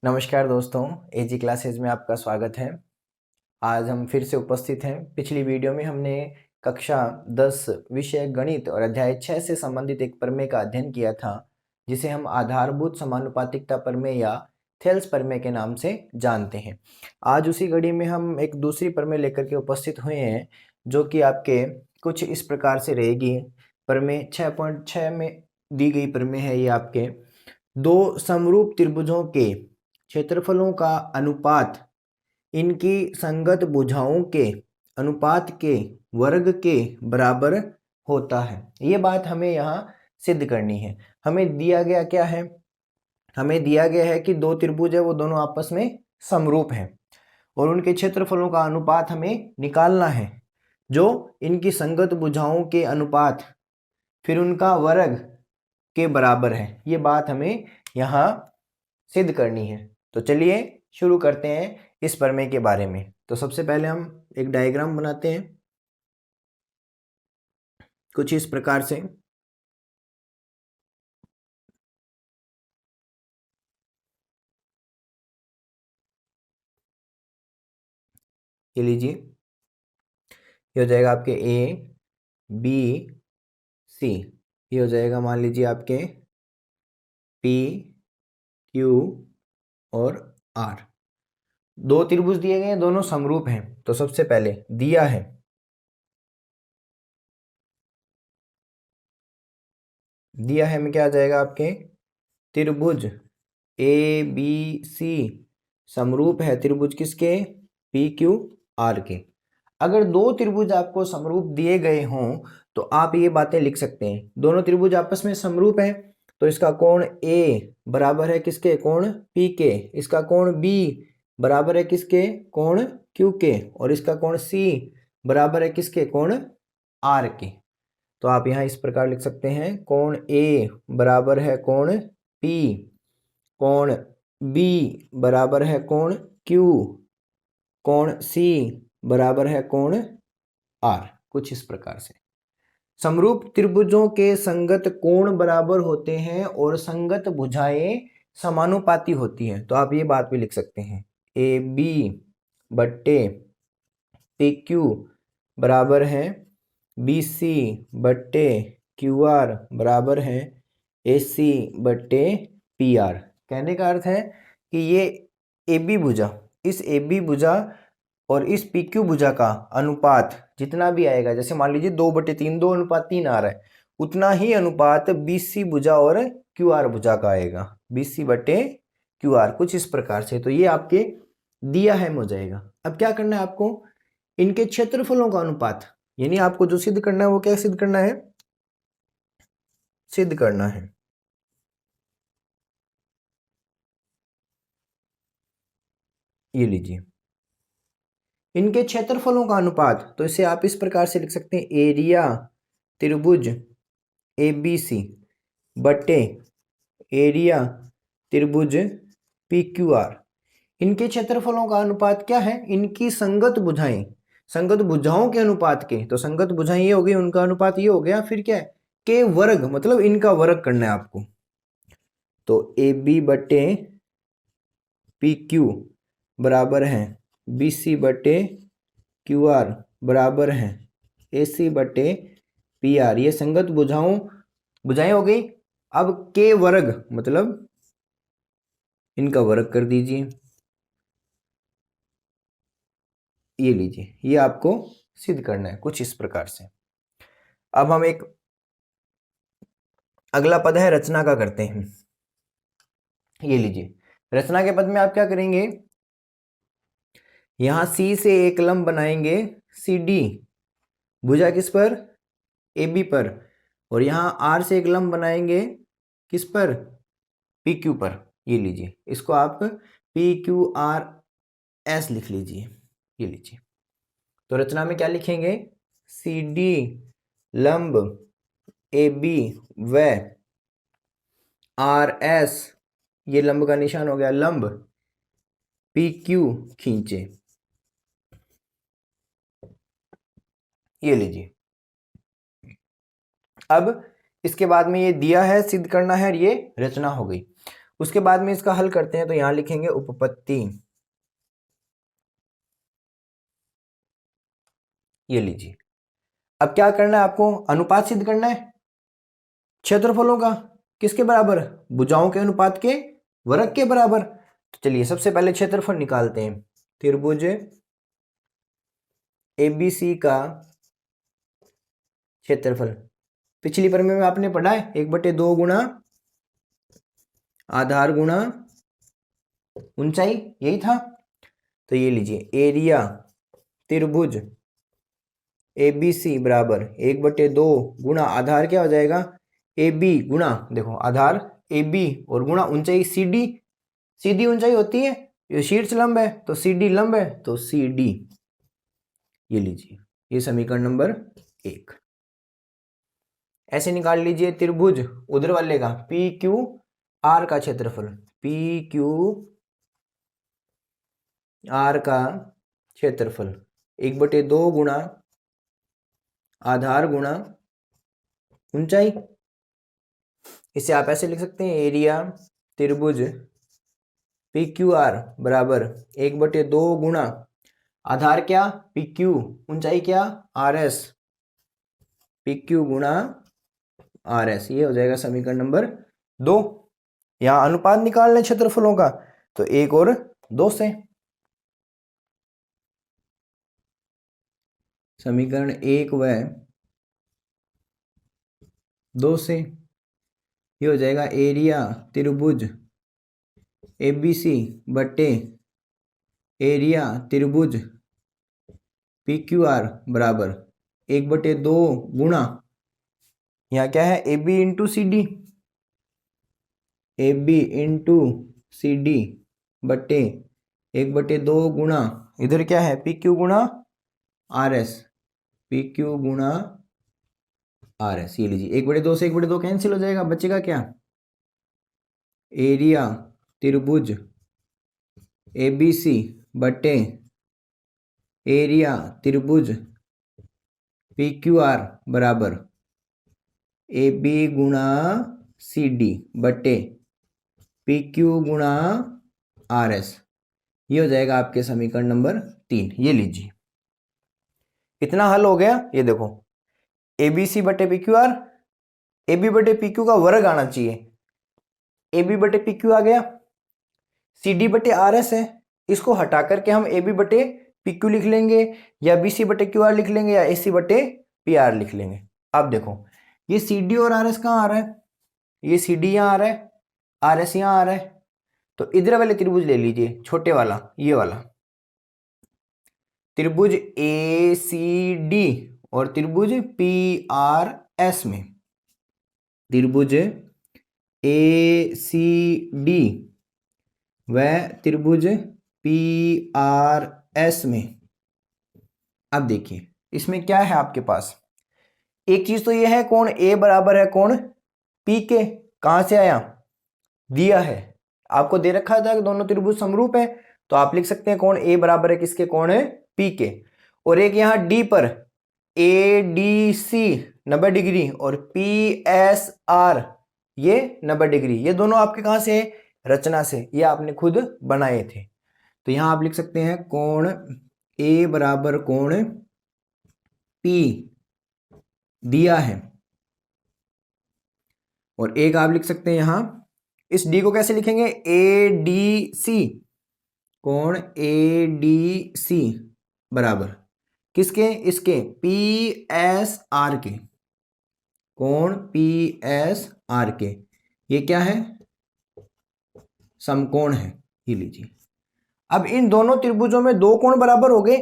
नमस्कार दोस्तों, एजी क्लासेज में आपका स्वागत है। आज हम फिर से उपस्थित हैं। पिछली वीडियो में हमने कक्षा 10 विषय गणित और अध्याय 6 से संबंधित एक प्रमेय का अध्ययन किया था, जिसे हम आधारभूत समानुपातिकता प्रमेय या थेल्स प्रमेय के नाम से जानते हैं। आज उसी कड़ी में हम एक दूसरी प्रमेय लेकर के उपस्थित हुए हैं, जो कि आपके कुछ इस प्रकार से रहेगी। प्रमेय 6.6 में दी गई प्रमेय है ये आपके दो समरूप त्रिभुजों के क्षेत्रफलों का अनुपात इनकी संगत भुजाओं के अनुपात के वर्ग के बराबर होता है। ये बात हमें यहाँ सिद्ध करनी है। हमें दिया गया क्या है? हमें दिया गया है कि दो त्रिभुज है, वो दोनों आपस में समरूप हैं और उनके क्षेत्रफलों का अनुपात हमें निकालना है, जो इनकी संगत भुजाओं के अनुपात फिर उनका वर्ग के बराबर है। ये बात हमें यहाँ सिद्ध करनी है। तो चलिए शुरू करते हैं इस प्रमेय के बारे में। तो सबसे पहले हम एक डायग्राम बनाते हैं कुछ इस प्रकार से। ये लीजिए, ये हो जाएगा आपके ए बी सी। ये हो जाएगा मान लीजिए आपके पी क्यू और आर। दो त्रिभुज दिए गए हैं, दोनों समरूप हैं। तो सबसे पहले दिया है में क्या आ जाएगा आपके त्रिभुज ए बी सी समरूप है त्रिभुज किसके? पी क्यू आर के। अगर दो त्रिभुज आपको समरूप दिए गए हों तो आप ये बातें लिख सकते हैं। दोनों त्रिभुज आपस में समरूप हैं तो इसका कोण ए बराबर है किसके? कोण पी के। इसका कोण बी बराबर है किसके? कोण क्यू के। और इसका कोण सी बराबर है किसके? कोण आर के। तो आप यहाँ इस प्रकार लिख सकते हैं, कोण ए बराबर है कोण पी, कोण बी बराबर है कोण क्यू, कोण सी बराबर है कोण आर। कुछ इस प्रकार से समरूप त्रिभुजों के संगत कोण बराबर होते हैं और संगत भुजाएं समानुपाती होती हैं। तो आप ये बात भी लिख सकते हैं, ए बी बट्टे पी क्यू बराबर है बी सी बट्टे क्यू आर बराबर है ए सी बट्टे पी आर। कहने का अर्थ है कि ये ए बी भुजा, इस ए बी भुजा और इस पी क्यू भुजा का अनुपात जितना भी आएगा, जैसे मान लीजिए 2/3, 2:3 आ रहा है, उतना ही अनुपात बी सी भुजा और क्यू आर भुजा का आएगा, बी सी बटे क्यू आर। कुछ इस प्रकार से। तो ये आपके दिया है हो जाएगा। अब क्या करना है आपको? इनके क्षेत्रफलों का अनुपात, यानी आपको जो सिद्ध करना है वो क्या सिद्ध करना है? सिद्ध करना है ये लीजिए, इनके क्षेत्रफलों का अनुपात। तो इसे आप इस प्रकार से लिख सकते हैं, एरिया त्रिभुज ए बी सी बटे एरिया त्रिभुज पी क्यू आर। इनके क्षेत्रफलों का अनुपात क्या है? इनकी संगत भुजाएं, संगत भुजाओं के अनुपात के। तो संगत भुजाएं ये हो गई, उनका अनुपात ये हो गया। फिर क्या है? के वर्ग, मतलब इनका वर्ग करना है आपको। तो ए बी बटे पी क्यू बराबर है बी सी बटे क्यू आर बराबर है ए सी बटे पी आर। ये संगत भुजाएं हो गई। अब के वर्ग मतलब इनका वर्ग कर दीजिए। ये लीजिए, ये आपको सिद्ध करना है कुछ इस प्रकार से। अब हम एक अगला पद है रचना का करते हैं। ये लीजिए, रचना के पद में आप क्या करेंगे? यहां सी से एक लंब बनाएंगे, सी डी भुजा किस पर? ए बी पर। और यहां आर से एक लंब बनाएंगे किस पर? पी क्यू पर। ये लीजिए, इसको आप पी क्यू आर एस लिख लीजिए। ये लीजिए, तो रचना में क्या लिखेंगे? सी डी लंब ए बी व आर एस, ये लंब का निशान हो गया लंब पी क्यू खींचे। ये लीजिए, अब इसके बाद में ये दिया है सिद्ध करना है और ये रचना हो गई। उसके बाद में इसका हल करते हैं, तो यहां लिखेंगे उपपत्ति। ये लीजिए, अब क्या करना है आपको, अनुपात सिद्ध करना है क्षेत्रफलों का। किसके बराबर, भुजाओं के अनुपात के वर्ग के बराबर। तो चलिए सबसे पहले क्षेत्रफल निकालते हैं। त्रिभुज एबीसी का क्षेत्रफल पिछली प्रमेय में आपने पढ़ा है, 1/2 गुणा आधार गुणा ऊंचाई, यही था। तो ये लीजिए, एरिया त्रिभुज एबीसी बराबर 1/2 गुणा आधार क्या हो जाएगा, ए बी गुणा, देखो आधार ए बी और गुणा ऊंचाई सी डी। सीधी ऊंचाई होती है, ये शीर्ष लंब है तो सी डी लंब है तो सी डी। ये लीजिए, ये समीकरण नंबर 1। ऐसे निकाल लीजिए त्रिभुज उधर वाले का पी क्यू आर का क्षेत्रफल। पी क्यू आर का क्षेत्रफल 1/2 गुणा आधार गुणा ऊंचाई। इसे आप ऐसे लिख सकते हैं, एरिया त्रिभुज पी क्यू आर बराबर 1/2 गुणा आधार क्या पी क्यू, ऊंचाई क्या आर एस, पी क्यू गुणा आर एस। ये हो जाएगा समीकरण नंबर 2। यहां अनुपात निकालने क्षेत्रफलों का, तो 1 और 2 से। समीकरण 1 व 2 से ये हो जाएगा, एरिया त्रिभुज एबीसी बटे एरिया त्रिभुज पी क्यू आर बराबर 1/2 गुणा, यहाँ क्या है a b into c d, a b into c d बटे 1/2 गुणा, इधर क्या है पी क्यू गुणा आर एस, पी क्यू गुणा आर एस। ये लीजिए, 1/2 से 1/2 कैंसिल हो जाएगा, बचेगा क्या, एरिया त्रिभुज ए बी सी बटे एरिया त्रिभुज पी क्यू आर बराबर ए बी गुणा सी डी बटे पी क्यू गुणा आर एस। ये हो जाएगा आपके समीकरण नंबर 3। ये लीजिए, कितना हल हो गया, ये देखो, ए बी सी बटे p q r, a b बटे पी क्यू का वर्ग आना चाहिए, ए बी बटे पी क्यू आ गया, सी डी बटे आर एस है, इसको हटा करके हम ए बी बटे पी क्यू लिख लेंगे, या बी सी बटे क्यू आर लिख लेंगे, या ए सी बटे पी आर लिख लेंगे। अब देखो, ये सी डी और आर एस कहाँ आ रहा है, ये सी डी यहाँ आ रहा है, आर एस यहाँ आ रहा है। तो इधर वाले त्रिभुज ले लीजिए, छोटे वाला, ये वाला त्रिभुज ए सी डी और त्रिभुज पी आर एस में, त्रिभुज ए सी डी व त्रिभुज पी आर एस में। अब देखिए, इसमें क्या है आपके पास, एक चीज तो ये है, कोण ए बराबर है कोण पी के। कहां से आया, दिया है आपको, दे रखा था कि दोनों त्रिभुज समरूप है, तो आप लिख सकते हैं कोण ए बराबर है किसके, कोण पी के। और एक यहां डी पर ए डी सी 90 डिग्री और पी एस आर ये 90 डिग्री, ये दोनों आपके कहां से, रचना से, ये आपने खुद बनाए थे। तो यहां आप लिख सकते हैं कोण ए बराबर कोण पी दिया है, और एक आप लिख सकते हैं यहां, इस डी को कैसे लिखेंगे, ए डी सी, कोण ए डी सी बराबर किसके, इसके पी एस आर के, कोण पी एस आर के। ये क्या है, समकोण है। ये लीजिए, अब इन दोनों त्रिभुजों में दो कोण बराबर हो गए,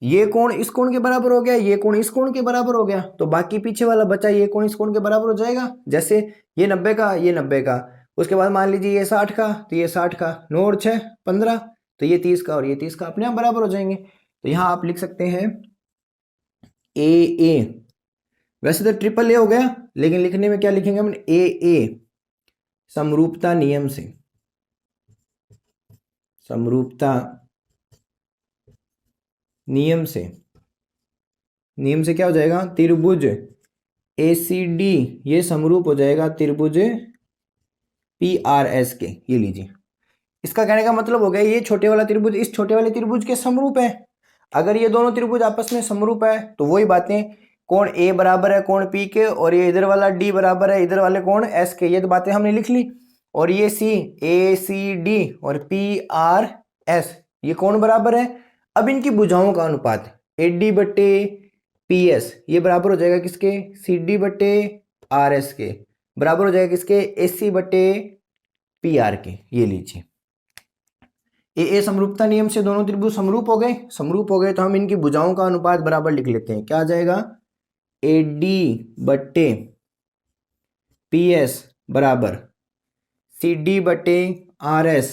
ये कोण इस कोण के बराबर हो गया, ये कोण इस कोण के बराबर हो गया, तो बाकी पीछे वाला बचा, ये कोण इस कोण के बराबर हो जाएगा। जैसे ये 90 का, ये 90 का, उसके बाद मान लीजिए ये 60 का, तो ये 60 का, 9 और 6 15, तो ये 30 का और ये 30 का अपने आप बराबर हो जाएंगे। तो यहां आप लिख सकते हैं ए ए, वैसे तो ट्रिपल ए हो गया, लेकिन लिखने में क्या लिखेंगे हम, ए ए समरूपता नियम से, समरूपता नियम से, नियम से क्या हो जाएगा, त्रिभुज ए सी डी ये समरूप हो जाएगा त्रिभुज PRS के, ये लीजिए। इसका कहने का मतलब हो गया ये छोटे वाला त्रिभुज इस छोटे वाले त्रिभुज के समरूप है। अगर ये दोनों त्रिभुज आपस में समरूप है तो वही बातें, कोण A बराबर है कोण P के, और ये इधर वाला D बराबर है इधर वाले कोण S के, ये तो बातें हमने लिख ली। और ये C ACD और PRS ये कोण बराबर है। अब इनकी भुजाओं का अनुपात AD बटे PS ये बराबर हो जाएगा किसके, CD बटे RS के, बराबर हो जाएगा किसके, AC बटे PR के। ये लीजिए, ए समरूपता नियम से दोनों त्रिभुज समरूप हो गए। समरूप हो गए तो हम इनकी भुजाओं का अनुपात बराबर लिख लेते हैं। क्या आ जाएगा, AD बट्टे PS बराबर CD बटे RS,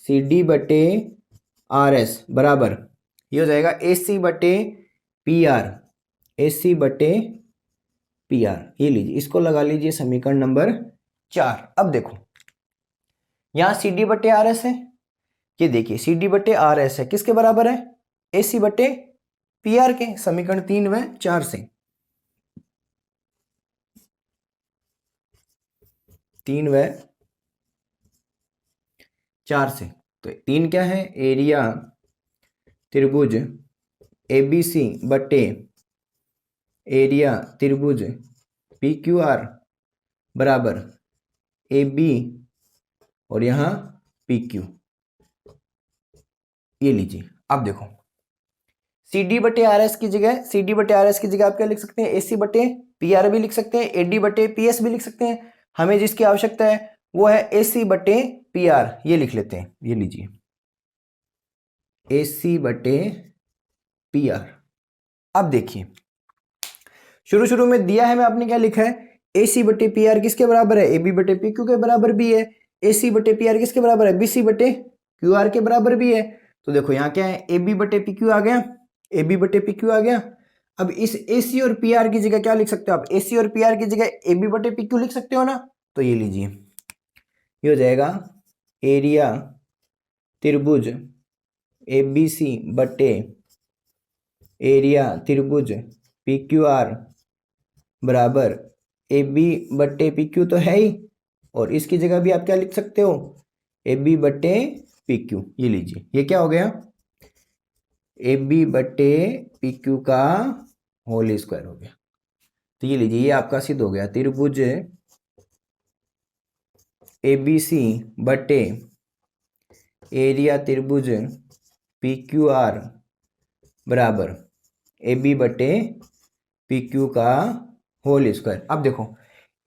CD बटे RS बराबर ये हो जाएगा AC बटे PR, AC बटे PR। ये लीजिए, इसको लगा लीजिए समीकरण नंबर 4। अब देखो यहां CD बटे RS है, ये देखिए CD बटे RS है, किसके बराबर है, AC बटे PR के, समीकरण 3 व 4 से। 3 व 4 से। तो 3 क्या है, एरिया त्रिभुज ABC बटे एरिया त्रिभुज PQR बराबर AB और यहां PQ। ये लीजिए, अब देखो CD बटे RS की जगह, CD बटे RS की जगह आप क्या लिख सकते हैं, AC बटे PR भी लिख सकते हैं, AD बटे PS भी लिख सकते हैं। हमें जिसकी आवश्यकता है वो है AC बटे PR, ये लिख लेते हैं। ये लीजिए AC बटे PR। अब देखिए शुरू में दिया है, मैं आपने क्या लिखा है, AC बटे PR किसके बराबर है, AB बटे PQ के बराबर भी है। AC बटे PR किसके बराबर है, BC बटे QR के बराबर भी है। तो देखो यहाँ क्या है, AB बटे PQ आ गया, AB बटे PQ आ गया। अब इस AC और PR की जगह क्या लिख सकते हो आप, AC और PR की जगह AB बटे PQ लिख सकते हो ना। तो ये लीजिए, ये हो जाएगा एरिया त्रिभुज ABC बटे एरिया त्रिभुज PQR बराबर AB बटे PQ तो है ही, और इसकी जगह भी आप क्या लिख सकते हो, AB बटे PQ। ये लीजिए, ये क्या हो गया, AB बटे PQ का होल स्क्वायर हो गया। तो ये लीजिए, ये आपका सिद्ध हो गया, त्रिभुज ABC बटे एरिया त्रिभुज PQR बराबर AB बटे PQ का होल स्क्वायर। अब देखो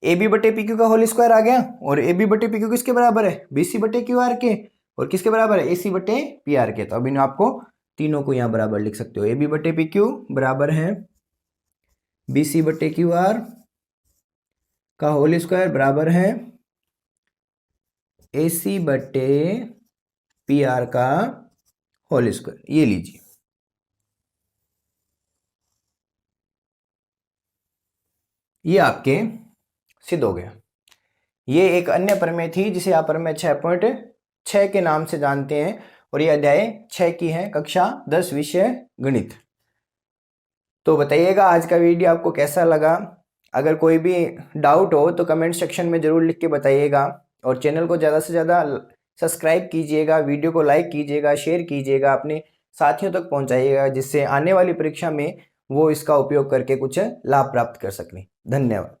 AB बटे PQ का होल स्क्वायर आ गया, और AB बटे PQ किसके बराबर है, BC बटे QR के, और किसके बराबर है, AC बटे PR के। तो अब इन आपको तीनों को यहाँ बराबर लिख सकते हो, AB बटे PQ बराबर है BC बटे QR का होल स्क्वायर बराबर है AC बटे PR का होल स्क्वायर। ये लीजिए, ये आपके सिद्ध हो गया। ये एक अन्य प्रमेय थी जिसे आप प्रमेय 6.6 के नाम से जानते हैं, और ये अध्याय 6 की है, कक्षा 10 विषय गणित। तो बताइएगा आज का वीडियो आपको कैसा लगा। अगर कोई भी डाउट हो तो कमेंट सेक्शन में ज़रूर लिख के बताइएगा, और चैनल को ज़्यादा से ज़्यादा सब्सक्राइब कीजिएगा, वीडियो को लाइक कीजिएगा, शेयर कीजिएगा, अपने साथियों तक पहुंचाइएगा, जिससे आने वाली परीक्षा में वो इसका उपयोग करके कुछ लाभ प्राप्त कर सकें। धन्यवाद।